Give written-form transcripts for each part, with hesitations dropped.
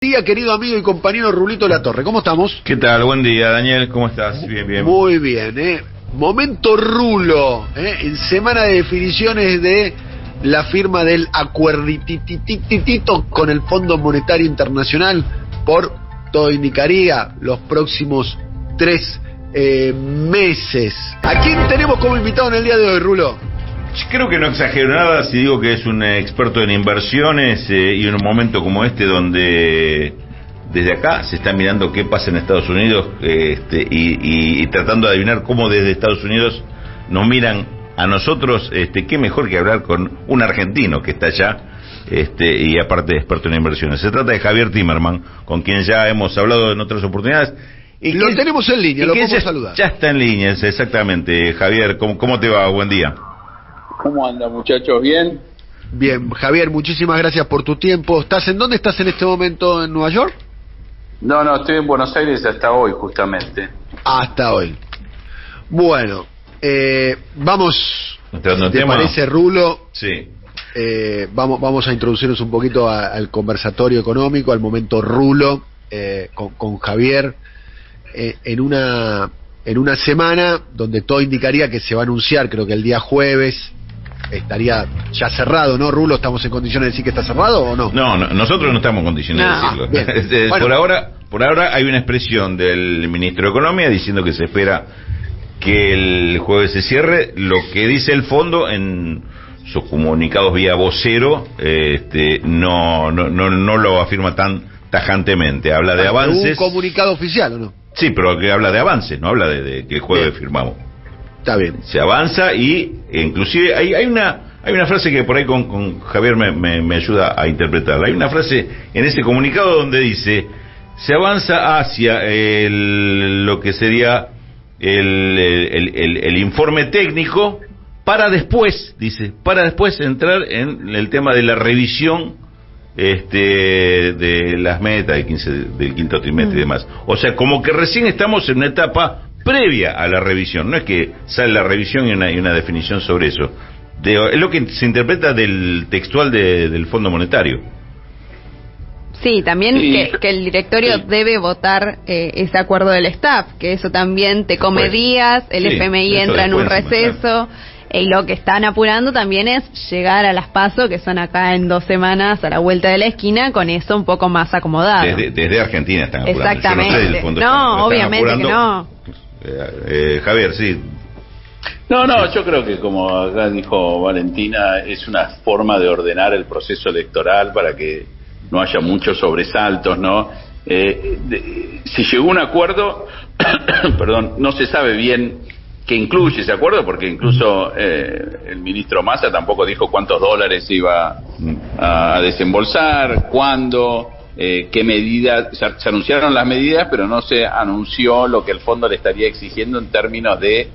Día, querido amigo y compañero Rulito Latorre, ¿cómo estamos? ¿Qué tal? Buen día, Daniel, ¿cómo estás? Bien, bien. Muy bien, Momento Rulo, en semana de definiciones de la firma del acuerditititito con el Fondo Monetario Internacional por, todo indicaría, los próximos 3 meses. ¿A quién tenemos como invitado en el día de hoy, Rulo? Creo que no exagero nada si digo que es un experto en inversiones y en un momento como este donde desde acá se está mirando qué pasa en Estados Unidos y tratando de adivinar cómo desde Estados Unidos nos miran a nosotros, qué mejor que hablar con un argentino que está allá y aparte experto en inversiones. Se trata de Javier Timerman, con quien ya hemos hablado en otras oportunidades. Y lo tenemos en línea, lo podemos saludar. Ya está en línea, exactamente. Javier, ¿cómo te va? Buen día. ¿Cómo andan, muchachos? ¿Bien? Bien, Javier, muchísimas gracias por tu tiempo. ¿Dónde estás en este momento? ¿En Nueva York? No, estoy en Buenos Aires hasta hoy, justamente. Hasta hoy. Bueno, vamos, ¿te parece, Rulo? Sí. Vamos a introducirnos un poquito al conversatorio económico, al momento Rulo, con Javier, en una semana donde todo indicaría que se va a anunciar, creo que el día jueves, estaría ya cerrado, ¿no, Rulo? ¿Estamos en condiciones de decir que está cerrado o no? No, nosotros no estamos en condiciones de decirlo. Bueno. Por ahora hay una expresión del ministro de Economía diciendo que se espera que el jueves se cierre. Lo que dice el fondo en sus comunicados vía vocero no lo afirma tan tajantemente. Habla de avances. ¿Un comunicado oficial o no? Sí, pero que habla de avances, no habla de que el jueves firmamos. Está bien. Se avanza y inclusive hay una frase que por ahí con Javier me ayuda a interpretarla. Hay una frase en ese comunicado donde dice: se avanza hacia lo que sería el informe técnico para después entrar en el tema de la revisión de las metas del quinto trimestre y demás. O sea, como que recién estamos en una etapa previa a la revisión. No es que sale la revisión y una definición sobre eso. Es lo que se interpreta del textual del Fondo Monetario. Sí, también que el directorio debe votar ese acuerdo del staff, que eso también te come días, el FMI entra en un receso. Y lo que están apurando también es llegar a las PASO, que son acá en 2 semanas, a la vuelta de la esquina, con eso un poco más acomodado. Desde Argentina están apurando. Exactamente. No, obviamente que no. Javier, sí. No, yo creo que, como acá dijo Valentina, es una forma de ordenar el proceso electoral para que no haya muchos sobresaltos, ¿no? Si llegó un acuerdo, perdón, no se sabe bien que incluye ese acuerdo, porque incluso el ministro Massa tampoco dijo cuántos dólares iba a desembolsar, cuándo, qué medidas. Se anunciaron las medidas, pero no se anunció lo que el fondo le estaría exigiendo en términos de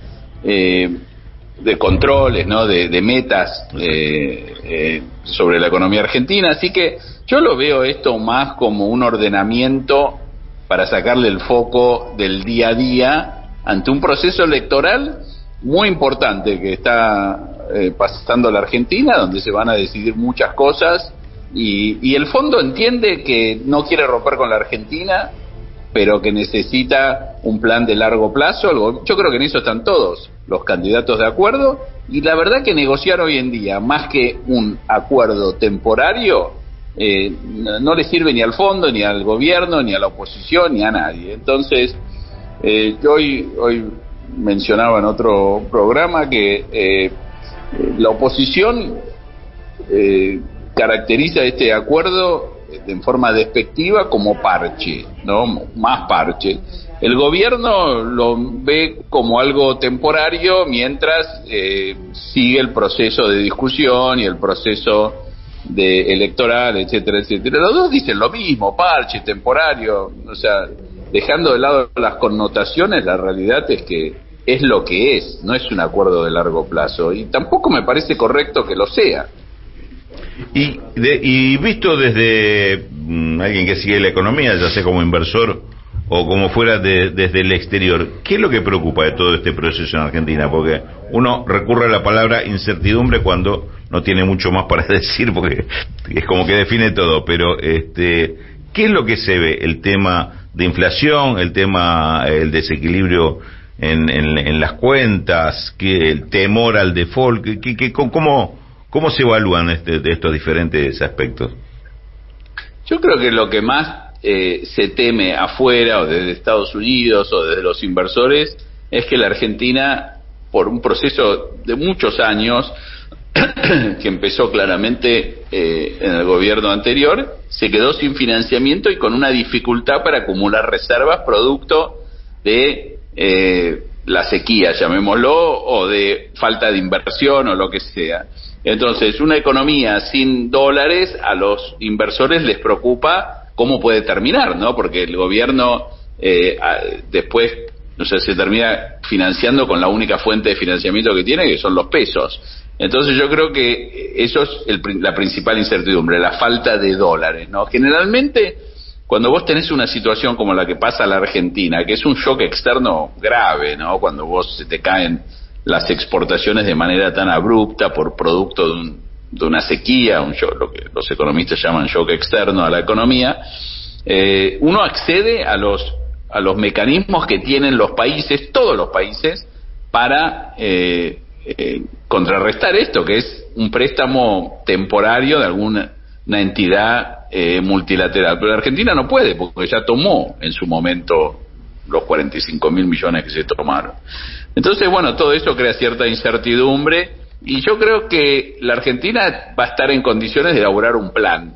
controles, ¿no? de metas sobre la economía argentina. Así que yo lo veo esto más como un ordenamiento para sacarle el foco del día a día ante un proceso electoral muy importante que está pasando la Argentina, donde se van a decidir muchas cosas, y el fondo entiende que no quiere romper con la Argentina, pero que necesita un plan de largo plazo. Yo creo que en eso están todos los candidatos de acuerdo, y la verdad que negociar hoy en día, más que un acuerdo temporario, no le sirve ni al fondo, ni al gobierno, ni a la oposición, ni a nadie. Entonces, yo hoy mencionaba en otro programa que la oposición caracteriza este acuerdo en forma despectiva como parche, ¿no? Más parche. El gobierno lo ve como algo temporario mientras sigue el proceso de discusión y el proceso electoral, etcétera, etcétera. Los dos dicen lo mismo: parche, temporario. O sea, dejando de lado las connotaciones, la realidad es que es lo que es, no es un acuerdo de largo plazo, y tampoco me parece correcto que lo sea. Y visto desde alguien que sigue la economía, ya sea como inversor o como fuera desde el exterior, ¿qué es lo que preocupa de todo este proceso en Argentina? Porque uno recurre a la palabra incertidumbre cuando no tiene mucho más para decir, porque es como que define todo, pero ¿Qué es lo que se ve? El tema de inflación, el desequilibrio en las cuentas, el temor al default, ¿cómo se evalúan de estos diferentes aspectos? Yo creo que lo que más se teme afuera, o desde Estados Unidos, o desde los inversores, es que la Argentina, por un proceso de muchos años, que empezó claramente en el gobierno anterior, se quedó sin financiamiento y con una dificultad para acumular reservas producto de la sequía, llamémoslo, o de falta de inversión o lo que sea. Entonces, una economía sin dólares, a los inversores les preocupa cómo puede terminar, ¿no? Porque el gobierno después, no sé, se termina financiando con la única fuente de financiamiento que tiene, que son los pesos. Entonces yo creo que eso es la principal incertidumbre, la falta de dólares, ¿no? Generalmente, cuando vos tenés una situación como la que pasa a la Argentina, que es un shock externo grave, ¿no? Cuando se te caen las exportaciones de manera tan abrupta por producto de una sequía, un shock, lo que los economistas llaman shock externo a la economía, uno accede a los mecanismos que tienen los países, todos los países, para contrarrestar esto, que es un préstamo temporario de alguna entidad multilateral. Pero la Argentina no puede, porque ya tomó en su momento los 45.000 millones que se tomaron. Entonces, bueno, todo eso crea cierta incertidumbre, y yo creo que la Argentina va a estar en condiciones de elaborar un plan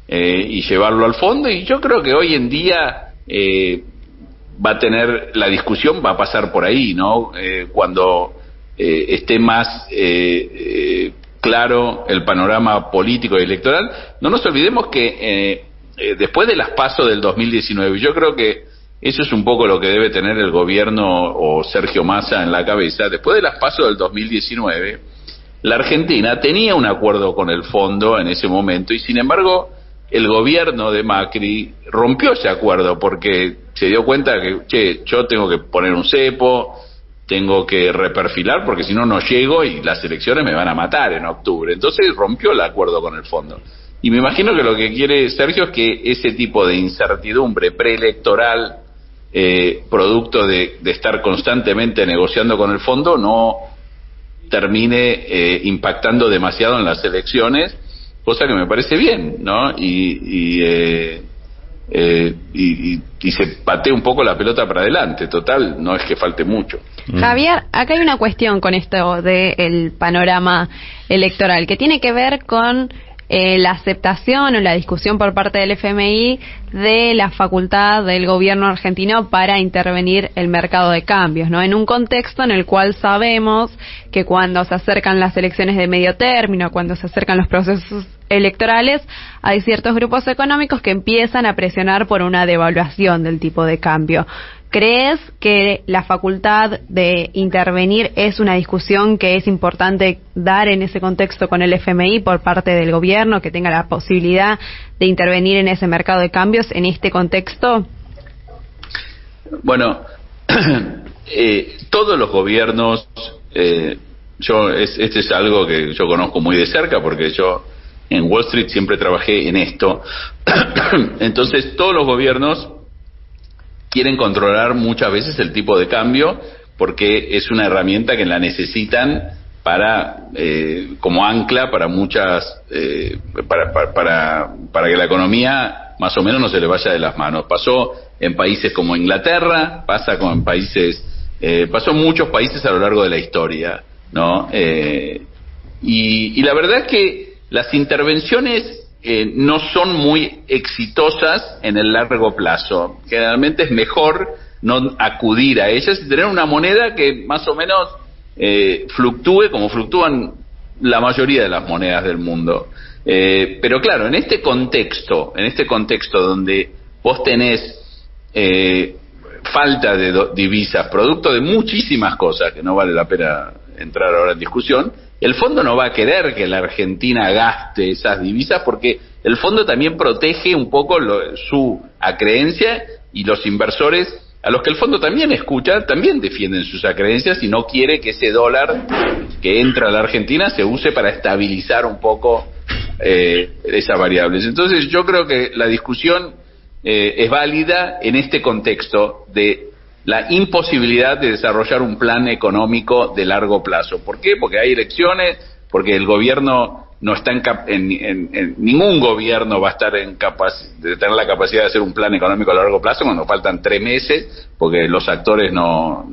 y llevarlo al fondo, y yo creo que hoy en día va a tener, la discusión va a pasar por ahí, ¿no? Cuando esté más claro el panorama político y electoral. No nos olvidemos que después de las PASO del 2019, yo creo que eso es un poco lo que debe tener el gobierno o Sergio Massa en la cabeza. Después de las PASO del 2019, la Argentina tenía un acuerdo con el fondo en ese momento, y sin embargo el gobierno de Macri rompió ese acuerdo porque se dio cuenta que, yo tengo que poner un cepo, tengo que reperfilar, porque si no, no llego y las elecciones me van a matar en octubre. Entonces rompió el acuerdo con el fondo. Y me imagino que lo que quiere Sergio es que ese tipo de incertidumbre preelectoral, producto de estar constantemente negociando con el fondo, no termine impactando demasiado en las elecciones, cosa que me parece bien, ¿no? Y se patee un poco la pelota para adelante. Total, no es que falte mucho. Javier, acá hay una cuestión con esto del panorama electoral que tiene que ver con la aceptación o la discusión por parte del FMI de la facultad del gobierno argentino para intervenir el mercado de cambios, ¿no? En un contexto en el cual sabemos que cuando se acercan las elecciones de medio término, cuando se acercan los procesos electorales, hay ciertos grupos económicos que empiezan a presionar por una devaluación del tipo de cambio. ¿Crees que la facultad de intervenir es una discusión que es importante dar en ese contexto con el FMI por parte del gobierno, que tenga la posibilidad de intervenir en ese mercado de cambios en este contexto? Bueno, todos los gobiernos, este es algo que yo conozco muy de cerca, porque yo en Wall Street siempre trabajé en esto. Entonces, todos los gobiernos quieren controlar muchas veces el tipo de cambio, porque es una herramienta que la necesitan para como ancla para muchas para que la economía más o menos no se le vaya de las manos. Pasó en países como Inglaterra, pasó en muchos países a lo largo de la historia, ¿no? Y la verdad es que las intervenciones no son muy exitosas en el largo plazo. Generalmente es mejor no acudir a ellas y tener una moneda que más o menos fluctúe como fluctúan la mayoría de las monedas del mundo. Pero claro, en este contexto donde vos tenés falta de divisas, producto de muchísimas cosas que no vale la pena entrar ahora en discusión, el fondo no va a querer que la Argentina gaste esas divisas, porque el fondo también protege un poco su acreencia, y los inversores, a los que el fondo también escucha, también defienden sus acreencias y no quiere que ese dólar que entra a la Argentina se use para estabilizar un poco esas variables. Entonces yo creo que la discusión es válida en este contexto de la imposibilidad de desarrollar un plan económico de largo plazo. ¿Por qué? Porque hay elecciones, porque el gobierno no está ningún gobierno va a estar de tener la capacidad de hacer un plan económico a largo plazo cuando faltan 3 meses, porque los actores no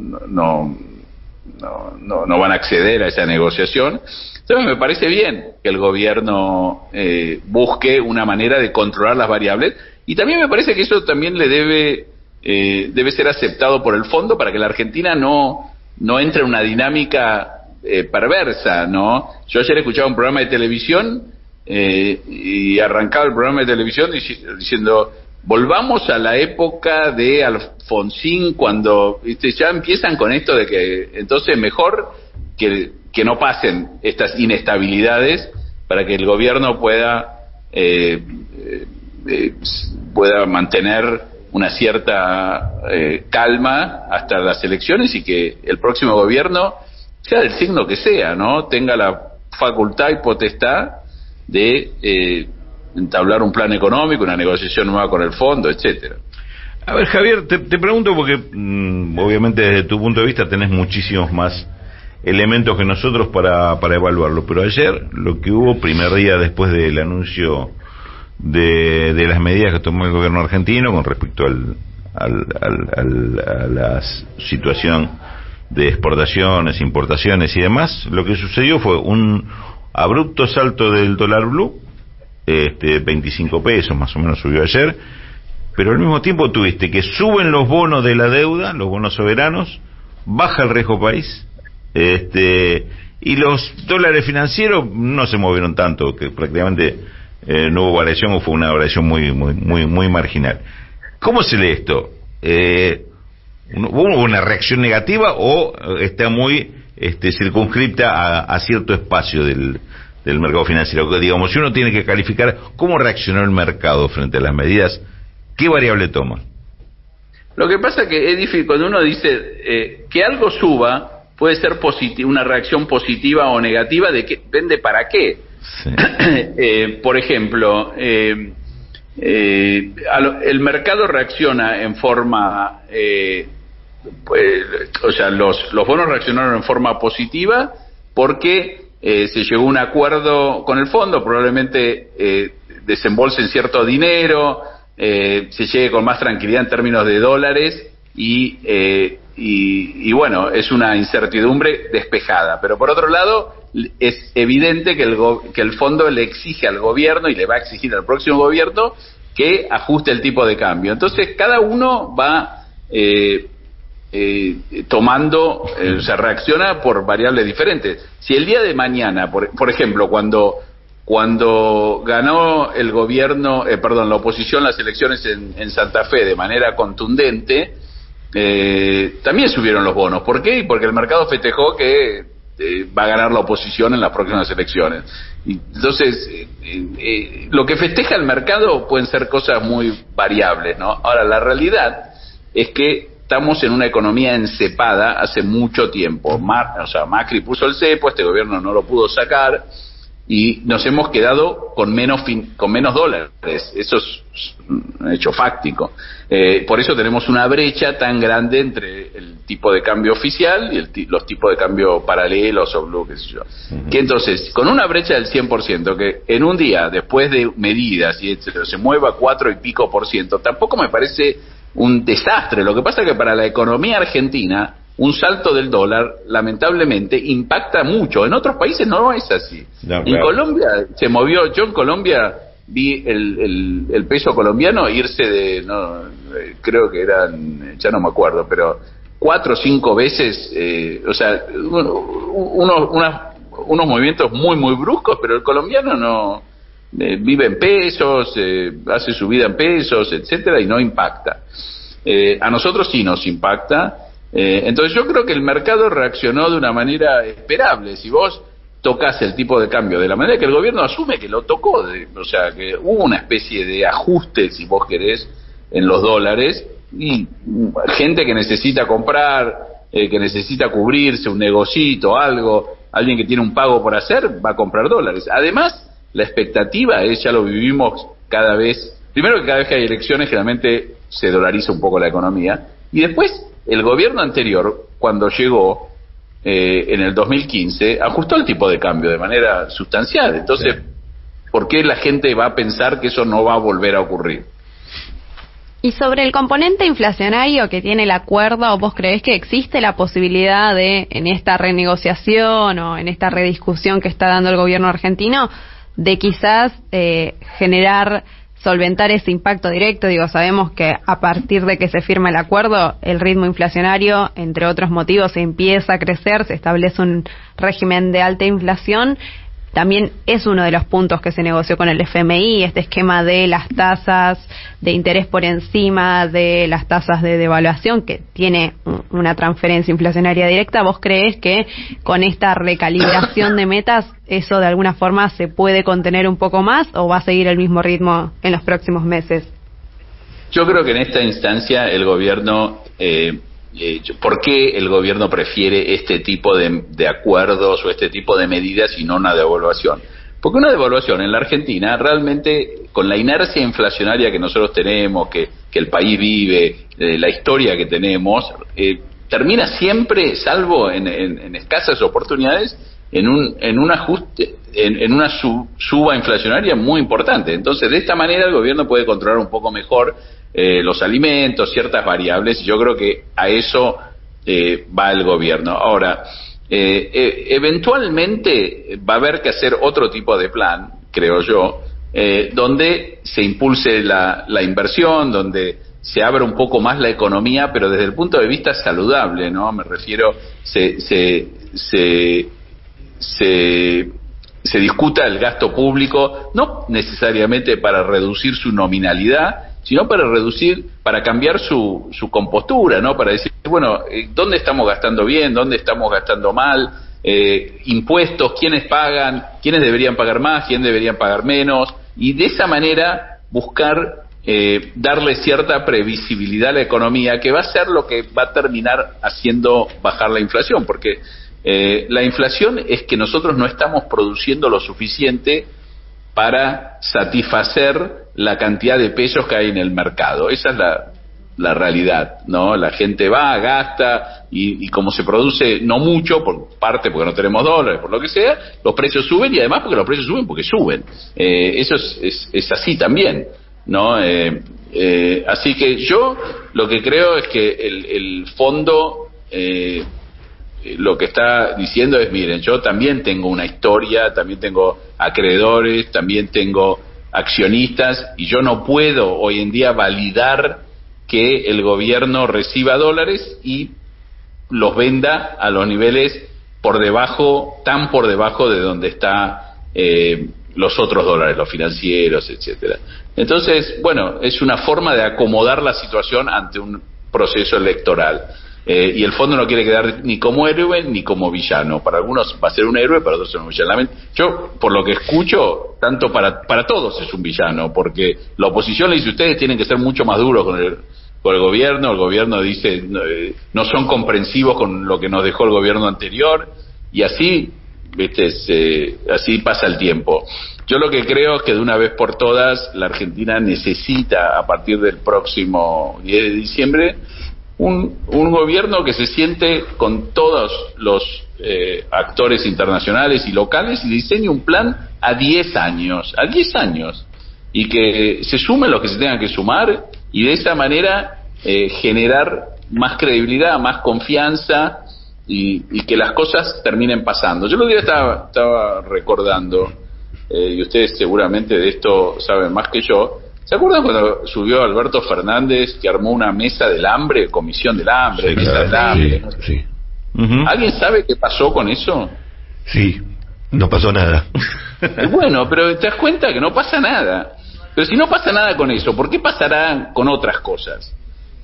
van a acceder a esa negociación. Entonces me parece bien que el gobierno busque una manera de controlar las variables, y también me parece que eso también le debe ser aceptado por el fondo para que la Argentina no entre en una dinámica perversa, ¿no? Yo ayer escuchaba un programa de televisión y arrancaba el programa de televisión diciendo: volvamos a la época de Alfonsín, cuando ya empiezan con esto de que entonces mejor que no pasen estas inestabilidades para que el gobierno pueda mantener una cierta calma hasta las elecciones, y que el próximo gobierno, sea del signo que sea, ¿no?, tenga la facultad y potestad de entablar un plan económico, una negociación nueva con el fondo, etcétera. A ver, Javier, te pregunto porque obviamente desde tu punto de vista tenés muchísimos más elementos que nosotros para evaluarlo, pero ayer lo que hubo, primer día después del anuncio de las medidas que tomó el gobierno argentino con respecto a la situación de exportaciones, importaciones y demás, lo que sucedió fue un abrupto salto del dólar blue, 25 pesos más o menos subió ayer, pero al mismo tiempo tuviste que suben los bonos de la deuda, los bonos soberanos, baja el riesgo país, y los dólares financieros no se movieron tanto, que prácticamente no hubo variación, o fue una variación muy marginal. ¿Cómo se lee esto? ¿Hubo una reacción negativa o está muy circunscripta a cierto espacio del mercado financiero? Digamos, si uno tiene que calificar cómo reaccionó el mercado frente a las medidas, ¿qué variable toma? Lo que pasa que es difícil, cuando uno dice que algo suba, puede ser una reacción positiva o negativa, depende para qué. Sí. Por ejemplo, el mercado reacciona en forma, los bonos reaccionaron en forma positiva porque se llegó a un acuerdo con el fondo, probablemente desembolsen cierto dinero, se llegue con más tranquilidad en términos de dólares y bueno, es una incertidumbre despejada. Pero por otro lado, es evidente que el fondo le exige al gobierno, y le va a exigir al próximo gobierno, que ajuste el tipo de cambio. Entonces cada uno va tomando, reacciona por variables diferentes. Si el día de mañana, por ejemplo, cuando ganó el gobierno, la oposición las elecciones en Santa Fe de manera contundente, también subieron los bonos. ¿Por qué? Porque el mercado festejó que va a ganar la oposición en las próximas elecciones. Entonces, lo que festeja el mercado pueden ser cosas muy variables, ¿no? Ahora, la realidad es que estamos en una economía encepada hace mucho tiempo. Macri puso el cepo, este gobierno no lo pudo sacar, y nos hemos quedado con menos dólares. Eso es un hecho fáctico. Por eso tenemos una brecha tan grande entre el tipo de cambio oficial y los tipos de cambio paralelos o blue, qué sé yo. Uh-huh. Que entonces, con una brecha del 100%, que en un día, después de medidas y etcétera, se mueva 4 y pico %, tampoco me parece un desastre. Lo que pasa es que para la economía argentina, un salto del dólar, lamentablemente, impacta mucho. En otros países no es así. No, claro. En Colombia se movió, yo en Colombia vi el peso colombiano irse creo que eran, ya no me acuerdo, pero 4 o 5 veces, unos movimientos muy bruscos, pero el colombiano no vive en pesos, hace su vida en pesos, etcétera, y no impacta. A nosotros sí nos impacta. Entonces yo creo que el mercado reaccionó de una manera esperable. Si vos tocas el tipo de cambio de la manera que el gobierno asume que lo tocó, que hubo una especie de ajuste, si vos querés, en los dólares, y gente que necesita comprar, que necesita cubrirse, un negocito, algo, alguien que tiene un pago por hacer, va a comprar dólares. Además, la expectativa es, ya lo vivimos cada vez primero que cada vez que hay elecciones generalmente se dolariza un poco la economía, y después el gobierno anterior, cuando llegó en el 2015, ajustó el tipo de cambio de manera sustancial. Entonces, ¿por qué la gente va a pensar que eso no va a volver a ocurrir? Y sobre el componente inflacionario que tiene el acuerdo, ¿vos creés que existe la posibilidad de, en esta renegociación o en esta rediscusión que está dando el gobierno argentino, de quizás solventar ese impacto directo? Digo, sabemos que a partir de que se firma el acuerdo, el ritmo inflacionario, entre otros motivos, empieza a crecer, se establece un régimen de alta inflación. También es uno de los puntos que se negoció con el FMI, este esquema de las tasas de interés por encima de las tasas de devaluación, que tiene una transferencia inflacionaria directa. ¿Vos creés que con esta recalibración de metas eso de alguna forma se puede contener un poco más o va a seguir el mismo ritmo en los próximos meses? Yo creo que en esta instancia el gobierno... ¿por qué el gobierno prefiere este tipo de acuerdos o este tipo de medidas y no una devaluación? Porque una devaluación en la Argentina realmente, con la inercia inflacionaria que nosotros tenemos, que el país vive, la historia que tenemos, termina siempre, salvo en escasas oportunidades, en un ajuste, en una suba inflacionaria muy importante. Entonces, de esta manera el gobierno puede controlar un poco mejor los alimentos, ciertas variables, y yo creo que a eso va el gobierno. Ahora, eventualmente va a haber que hacer otro tipo de plan, creo yo, donde se impulse la inversión, donde se abra un poco más la economía, pero desde el punto de vista saludable, ¿no? Me refiero, se discuta el gasto público, no necesariamente para reducir su nominalidad, sino para cambiar su compostura, ¿no? Para decir, bueno, ¿dónde estamos gastando bien? ¿Dónde estamos gastando mal? Impuestos, ¿quiénes pagan? ¿Quiénes deberían pagar más? ¿Quiénes deberían pagar menos? Y de esa manera buscar darle cierta previsibilidad a la economía, que va a ser lo que va a terminar haciendo bajar la inflación, porque la inflación es que nosotros no estamos produciendo lo suficiente para satisfacer la cantidad de pesos que hay en el mercado. Esa es la realidad, ¿no? La gente va, gasta, y como se produce no mucho, por parte porque no tenemos dólares, por lo que sea, los precios suben, y además porque los precios suben porque suben. Eso es así también, ¿no? Así que yo lo que creo es que el fondo... lo que está diciendo es, miren, yo también tengo una historia, también tengo acreedores, también tengo accionistas, y yo no puedo hoy en día validar que el gobierno reciba dólares y los venda a los niveles tan por debajo de donde está los otros dólares, los financieros, etcétera. Entonces, bueno, es una forma de acomodar la situación ante un proceso electoral. Y el fondo no quiere quedar ni como héroe ni como villano. Para algunos va a ser un héroe, para otros es un villano. Yo, por lo que escucho, tanto para todos es un villano, porque la oposición le dice, ustedes tienen que ser mucho más duros con el gobierno. El gobierno dice, no son comprensivos con lo que nos dejó el gobierno anterior, y así, así pasa el tiempo. Yo lo que creo es que de una vez por todas la Argentina necesita, a partir del próximo 10 de diciembre, un gobierno que se siente con todos los actores internacionales y locales y diseñe un plan a 10 años, y que se sumen los que se tengan que sumar, y de esa manera generar más credibilidad, más confianza, y que las cosas terminen pasando. Yo el otro día estaba recordando, y ustedes seguramente de esto saben más que yo, ¿se acuerdan cuando subió Alberto Fernández, que armó una mesa del hambre, comisión del hambre, sí, mesa del hambre? Sí. ¿Alguien sabe qué pasó con eso? Sí, no pasó nada. Bueno, pero te das cuenta que no pasa nada. Pero si no pasa nada con eso, ¿por qué pasará con otras cosas?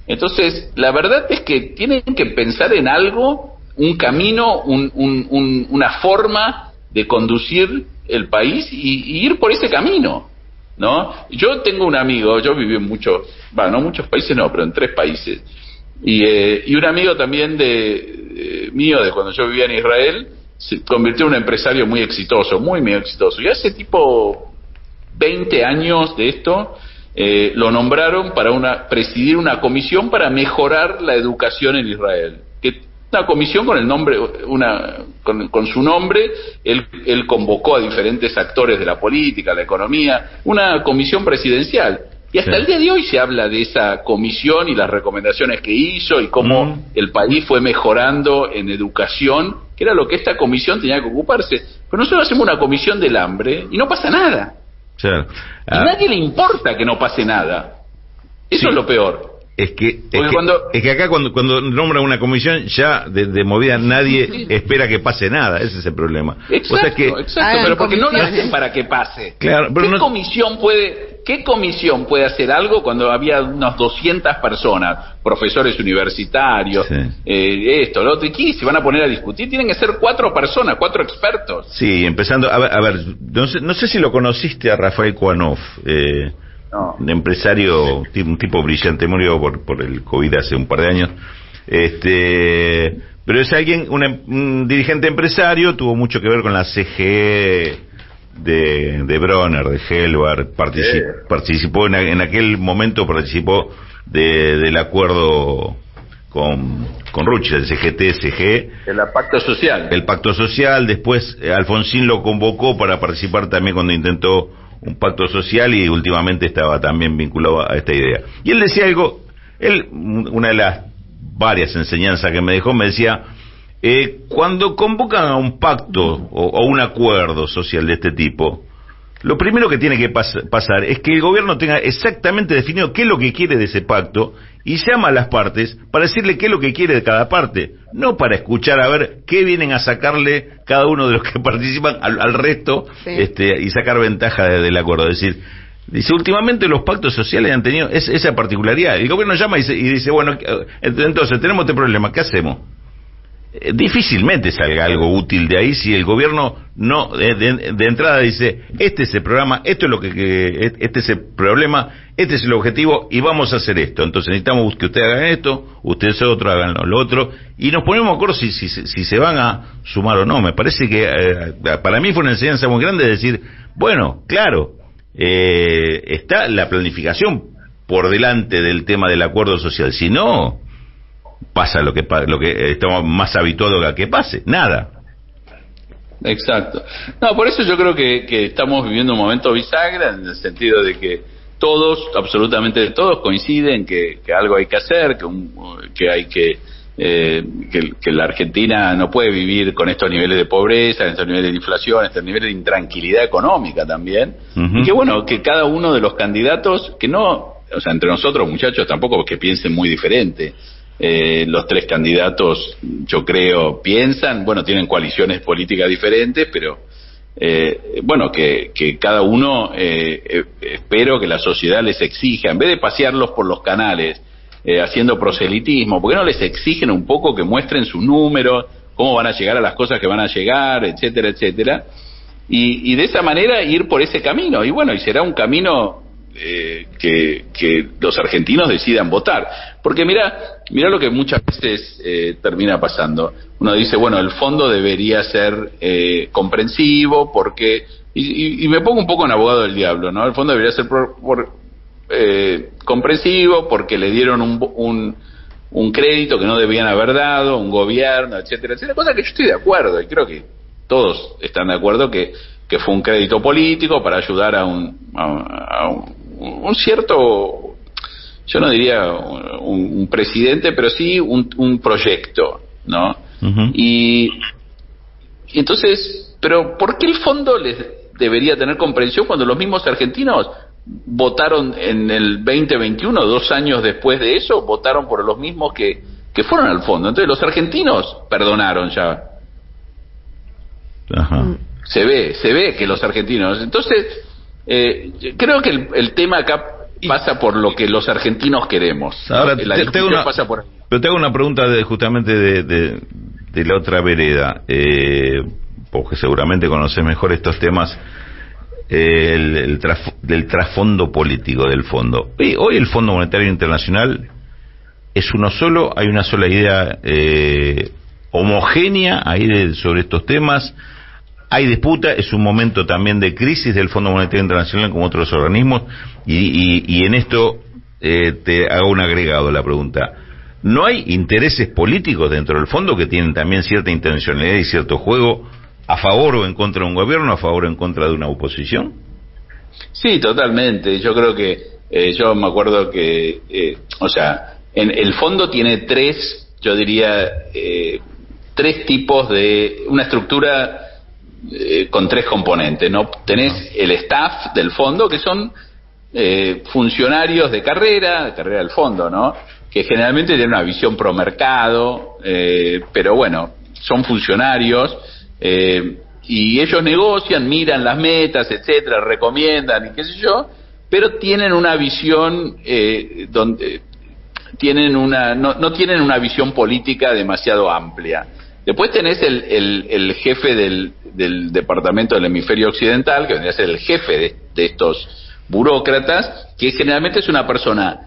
Entonces, la verdad es que tienen que pensar en algo, un camino, una forma de conducir el país y ir por ese camino, ¿no? Yo tengo un amigo, yo viví en muchos países, no, pero en 3 países, y un amigo también mío de cuando yo vivía en Israel se convirtió en un empresario muy exitoso, muy exitoso, y hace tipo 20 años de esto lo nombraron para presidir una comisión para mejorar la educación en Israel. Una comisión con el nombre, con su nombre, él convocó a diferentes actores de la política, la economía, una comisión presidencial. Y hasta el día de hoy se habla de esa comisión y las recomendaciones que hizo y cómo el país fue mejorando en educación, que era lo que esta comisión tenía que ocuparse. Pero nosotros hacemos una comisión del hambre y no pasa nada. Y nadie le importa que no pase nada. Eso es lo peor. Es que acá cuando nombran una comisión ya de movida nadie espera que pase nada, ese es el problema. Exacto, pero porque no lo hacen para que pase. Claro, pero ¿Qué comisión puede hacer algo cuando había unas 200 personas, profesores universitarios, esto, lo otro, y ¿qué se van a poner a discutir? Tienen que ser 4 personas, 4 expertos. Sí, empezando, a ver, no sé si lo conociste a Rafael Kuanov. No. Un empresario, un tipo brillante, murió por el COVID hace un par de años. Pero es alguien, un dirigente empresario, tuvo mucho que ver con la CGE de Bronner, de Helvar, participó en aquel momento, participó del acuerdo con Ruch, el CGT-SG. El pacto social. El pacto social, después Alfonsín lo convocó para participar también cuando intentó un pacto social y últimamente estaba también vinculado a esta idea. Y él decía algo, una de las varias enseñanzas que me dejó, me decía, cuando convocan a un pacto o un acuerdo social de este tipo, lo primero que tiene que pasar es que el gobierno tenga exactamente definido qué es lo que quiere de ese pacto y llama a las partes para decirle qué es lo que quiere de cada parte, no para escuchar a ver qué vienen a sacarle cada uno de los que participan al resto, y sacar ventaja del acuerdo. Es decir, dice, últimamente los pactos sociales han tenido esa particularidad. El gobierno llama y dice, bueno, entonces tenemos este problema, ¿qué hacemos? Difícilmente salga algo útil de ahí si el gobierno no de entrada dice, este es el programa, esto es lo que este es el problema, este es el objetivo y vamos a hacer esto. Entonces necesitamos que ustedes hagan esto, ustedes otro hagan lo otro, y nos ponemos de acuerdo si se van a sumar o no. Me parece que para mí fue una enseñanza muy grande de decir, bueno, claro, está la planificación por delante del tema del acuerdo social, si no pasa lo que estamos más habituados a que pase, nada. Exacto. No, por eso yo creo que estamos viviendo un momento bisagra, en el sentido de que absolutamente todos coinciden que algo hay que hacer, que hay que la Argentina no puede vivir con estos niveles de pobreza, estos niveles de inflación, estos niveles de intranquilidad económica también, y que bueno, que cada uno de los candidatos, que no, o sea, entre nosotros muchachos tampoco que piensen muy diferente. Los 3 candidatos, yo creo, piensan, bueno, tienen coaliciones políticas diferentes, pero bueno, que cada uno, espero que la sociedad les exija, en vez de pasearlos por los canales haciendo proselitismo, ¿por qué no les exigen un poco que muestren sus números, cómo van a llegar a las cosas que van a llegar, etcétera, etcétera? Y de esa manera ir por ese camino, y bueno, y será un camino que los argentinos decidan votar, porque mira lo que muchas veces termina pasando. Uno dice, bueno, el fondo debería ser comprensivo, porque y me pongo un poco en abogado del diablo, ¿no? El fondo debería ser comprensivo porque le dieron un crédito que no debían haber dado, un gobierno, etcétera, etcétera, cosa que yo estoy de acuerdo, y creo que todos están de acuerdo que fue un crédito político para ayudar a un cierto, yo no diría un presidente, pero sí un proyecto, ¿no? Y entonces, pero ¿por qué el fondo les debería tener comprensión cuando los mismos argentinos votaron en el 2021, 2 años después de eso, votaron por los mismos que fueron al fondo? Entonces los argentinos perdonaron ya. Ajá. Se ve que los argentinos, entonces creo que el tema acá pasa por lo que los argentinos queremos. Ahora, pasa por ahí. Pero te hago una pregunta justamente de la otra vereda, porque seguramente conoces mejor estos temas, del trasfondo político del fondo. Hoy el Fondo Monetario Internacional es uno solo, hay una sola idea homogénea ahí sobre estos temas. hay disputa, es un momento también de crisis del Fondo Monetario Internacional como otros organismos, y en esto te hago un agregado a la pregunta. ¿No hay intereses políticos dentro del fondo que tienen también cierta intencionalidad y cierto juego a favor o en contra de un gobierno, a favor o en contra de una oposición? Sí, totalmente. Yo creo que, yo me acuerdo que, en el fondo tiene tres, yo diría, tres tipos de, una estructura con tres componentes, ¿no? Tenés el staff del fondo, que son funcionarios de carrera del fondo, ¿no? Que generalmente tienen una visión pro mercado, pero bueno, son funcionarios, y ellos negocian, miran las metas, etcétera, recomiendan y qué sé yo, pero tienen una visión donde tienen no tienen una visión política demasiado amplia. Después tenés el jefe del departamento del hemisferio occidental, que vendría a ser el jefe de estos burócratas, que generalmente es una persona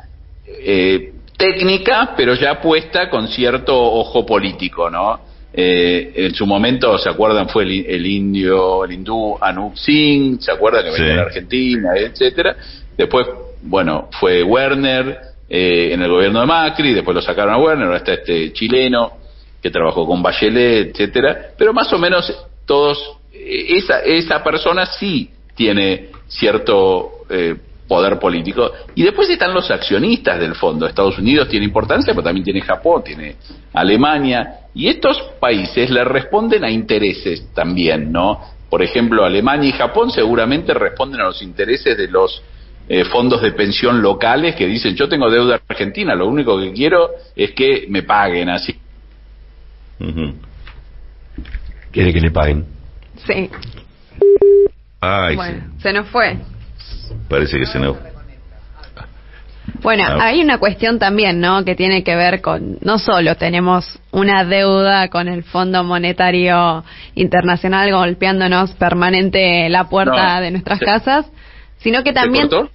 técnica, pero ya puesta con cierto ojo político, ¿no? En su momento, ¿se acuerdan? Fue el hindú Anup Singh, ¿se acuerdan? Que venía de Argentina, etcétera. Después, bueno, fue Werner en el gobierno de Macri, después lo sacaron a Werner, ahora está este chileno que trabajó con Bachelet, etcétera. Pero más o menos todos, esa persona sí tiene cierto poder político. Y después están los accionistas del fondo. Estados Unidos tiene importancia, pero también tiene Japón, tiene Alemania, y estos países le responden a intereses también, ¿no? Por ejemplo, Alemania y Japón seguramente responden a los intereses de los fondos de pensión locales que dicen: yo tengo deuda argentina, lo único que quiero es que me paguen así. ¿Quiere que le paguen? Sí. Ay, bueno, sí. Se nos fue. Parece que se nos... Bueno, hay una cuestión también, ¿no? Que tiene que ver con, no solo tenemos una deuda con el Fondo Monetario Internacional golpeándonos permanente la puerta de nuestras casas, sino que también... ¿Se cortó?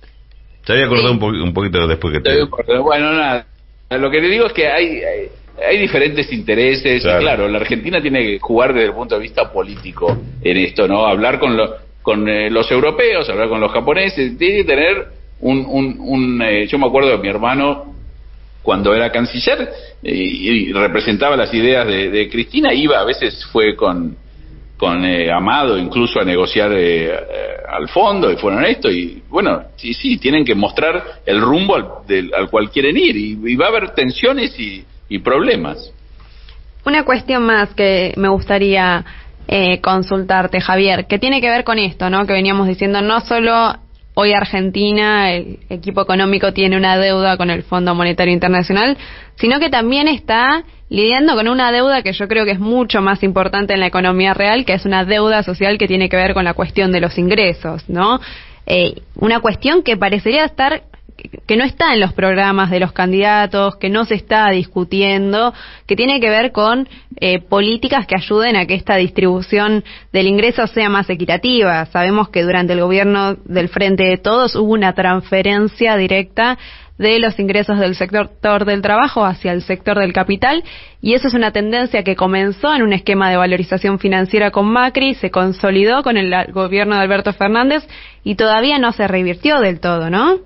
Te había cortado un poquito después que te... Bueno, nada. Lo que le digo es que hay diferentes intereses, y claro, la Argentina tiene que jugar desde el punto de vista político en esto, ¿no? Hablar con los europeos, hablar con los japoneses, tiene que tener yo me acuerdo de mi hermano cuando era canciller y representaba las ideas de Cristina, a veces fue con Amado incluso a negociar al fondo, y fueron esto, y bueno, sí, tienen que mostrar el rumbo al cual quieren ir, y va a haber tensiones y problemas. Una cuestión más que me gustaría consultarte, Javier, que tiene que ver con esto, ¿no? Que veníamos diciendo, no solo hoy Argentina, el equipo económico, tiene una deuda con el Fondo Monetario Internacional, sino que también está lidiando con una deuda que yo creo que es mucho más importante en la economía real, que es una deuda social que tiene que ver con la cuestión de los ingresos, ¿no? Una cuestión que parecería que no está en los programas de los candidatos, que no se está discutiendo, que tiene que ver con políticas que ayuden a que esta distribución del ingreso sea más equitativa. Sabemos que durante el gobierno del Frente de Todos hubo una transferencia directa de los ingresos del sector del trabajo hacia el sector del capital, y eso es una tendencia que comenzó en un esquema de valorización financiera con Macri, se consolidó con el gobierno de Alberto Fernández y todavía no se revirtió del todo, ¿no?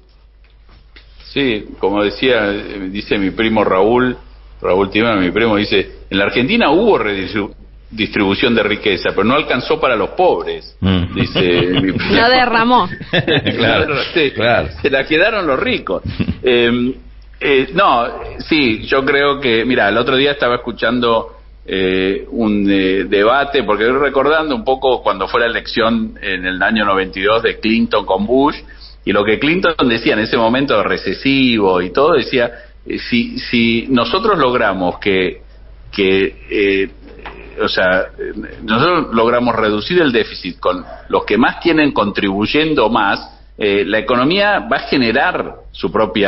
Sí, como dice mi primo Raúl Timmer, mi primo, dice: en la Argentina hubo redistribución de riqueza, pero no alcanzó para los pobres, dice mi primo. No derramó. Claro. Se la quedaron los ricos. No, sí, yo creo que, mira, el otro día estaba escuchando un debate, porque estoy recordando un poco cuando fue la elección en el año 92 de Clinton con Bush, y lo que Clinton decía en ese momento recesivo y todo, decía: si nosotros logramos nosotros logramos reducir el déficit con los que más tienen contribuyendo más, la economía va a generar su propio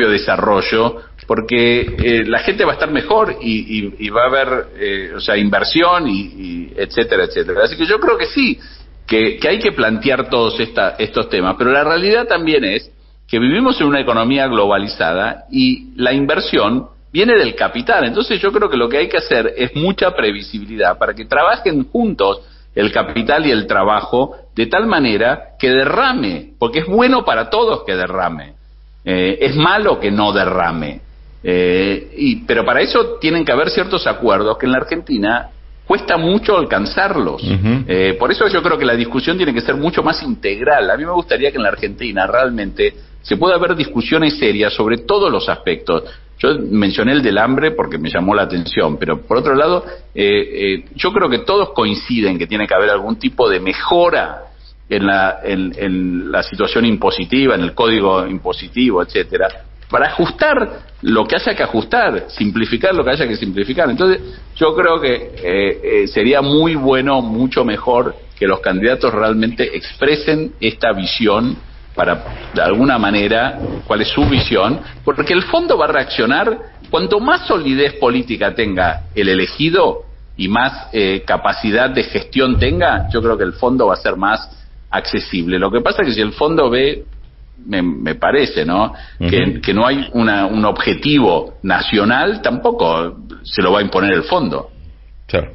desarrollo, porque la gente va a estar mejor y va a haber inversión y etcétera, etcétera. Así que yo creo que sí, que hay que plantear todos estos temas, pero la realidad también es que vivimos en una economía globalizada y la inversión viene del capital. Entonces yo creo que lo que hay que hacer es mucha previsibilidad para que trabajen juntos el capital y el trabajo de tal manera que derrame, porque es bueno para todos que derrame, es malo que no derrame, pero para eso tienen que haber ciertos acuerdos que en la Argentina cuesta mucho alcanzarlos. Por eso yo creo que la discusión tiene que ser mucho más integral. A mí me gustaría que en la Argentina realmente se pueda haber discusiones serias sobre todos los aspectos. Yo mencioné el del hambre porque me llamó la atención, pero por otro lado, yo creo que todos coinciden que tiene que haber algún tipo de mejora en la situación impositiva, en el código impositivo, etcétera, para ajustar lo que haya que ajustar, simplificar lo que haya que simplificar. Entonces, yo creo que sería muy bueno, mucho mejor que los candidatos realmente expresen esta visión para, de alguna manera, cuál es su visión, porque el fondo va a reaccionar cuanto más solidez política tenga el elegido y más capacidad de gestión tenga. Yo creo que el fondo va a ser más accesible. Lo que pasa es que si el fondo ve, me parece, ¿no? Que no hay un objetivo nacional, tampoco se lo va a imponer el fondo. Claro.